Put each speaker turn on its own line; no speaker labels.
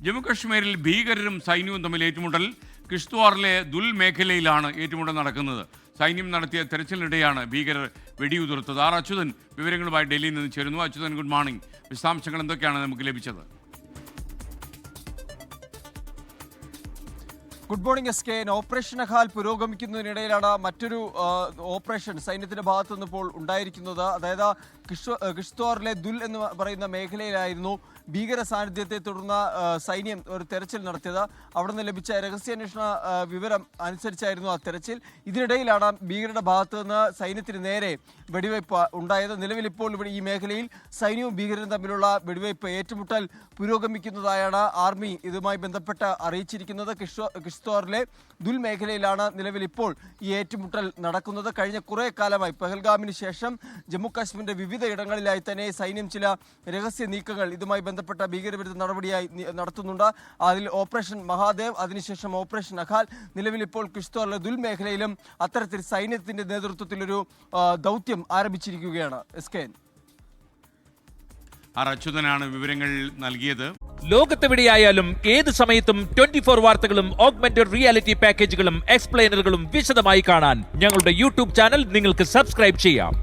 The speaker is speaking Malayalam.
ജമ്മുകശ്മീരിൽ ഭീകരരും സൈന്യവും തമ്മിൽ ഏറ്റുമുട്ടൽ. കിഷ്ത്വാറിലെ ദുൽ മേഖലയിലാണ് ഏറ്റുമുട്ടൽ നടക്കുന്നത്. സൈന്യം നടത്തിയ തെരച്ചിലിനിടെയാണ് ഭീകരർ വെടിയുതിർത്തത്. ആർ അച്യുതൻ വിവരങ്ങളുമായി ഡൽഹിയിൽ നിന്ന് ചേരുന്നു. Achuthan, good morning. വിശദാംശങ്ങൾ എന്തൊക്കെയാണ് നമുക്ക് ലഭിച്ചത്?
Good morning S K. Operation Akhal പുരോഗമിക്കുന്നതിനിടയിലാണ് മറ്റൊരു ഓപ്പറേഷൻ സൈന്യത്തിന്റെ ഭാഗത്തു നിന്ന് ഇപ്പോൾ ഉണ്ടായിരിക്കുന്നത്. അതായത് കിഷ്ത്വാറിലെ ദുൽ എന്ന് പറയുന്ന മേഖലയിലായിരുന്നു ഭീകര സാന്നിധ്യത്തെ തുടർന്ന് സൈന്യം ഒരു തെരച്ചിൽ നടത്തിയത്. അവിടെ നിന്ന് ലഭിച്ച രഹസ്യാന്വേഷണ വിവരം അനുസരിച്ചായിരുന്നു ആ തെരച്ചിൽ. ഇതിനിടയിലാണ് ഭീകരരുടെ ഭാഗത്തു നിന്ന് സൈന്യത്തിന് നേരെ വെടിവയ്പ് ഉണ്ടായത്. നിലവിൽ ഇപ്പോൾ ഇവിടെ ഈ മേഖലയിൽ സൈന്യവും ഭീകരരും തമ്മിലുള്ള വെടിവയ്പ് ഏറ്റുമുട്ടൽ പുരോഗമിക്കുന്നതായാണ് ആർമി ഇതുമായി ബന്ധപ്പെട്ട് അറിയിച്ചിരിക്കുന്നത്. കിഷ്ത്വാറിലെ ദുൽ മേഖലയിലാണ് നിലവിൽ ഇപ്പോൾ ഈ ഏറ്റുമുട്ടൽ നടക്കുന്നത്. കഴിഞ്ഞ കുറേ കാലമായി പഹൽഗാമിന് ശേഷം ജമ്മു കാശ്മീരിന്റെ വിവിധ ഇടങ്ങളിലായി തന്നെ സൈന്യം ചില രഹസ്യ നീക്കങ്ങൾ ഇതുമായി ബന്ധപ്പെട്ട ഭീകരവിരുദ്ധ നടപടിയായി നടത്തുന്നുണ്ട്. അതിൽ ഓപ്പറേഷൻ മഹാദേവ്, അതിനുശേഷം ഓപ്പറേഷൻ അഖാൽ. നിലവിൽ ഇപ്പോൾ കിഷ്ത്വാറിലെ ദുൽ മേഖലയിലും അത്തരത്തിൽ സൈന്യത്തിന്റെ നേതൃത്വത്തിലൊരു ദൗത്യം ആരംഭിച്ചിരിക്കുകയാണ്. എസ് കെ
ആർ അച്യുതനാണ് വിവരങ്ങൾ നൽകിയത്.
ലോകത്തെവിടെയായാലും ഏത് സമയത്തും 24 വാർത്തകളും ഓഗ്മെന്റഡ് റിയാലിറ്റി പാക്കേജുകളും എക്സ്പ്ലെയിനറുകളും വിശദമായി കാണാൻ ഞങ്ങളുടെ യൂട്യൂബ് ചാനൽ നിങ്ങൾക്ക് സബ്സ്ക്രൈബ് ചെയ്യാം.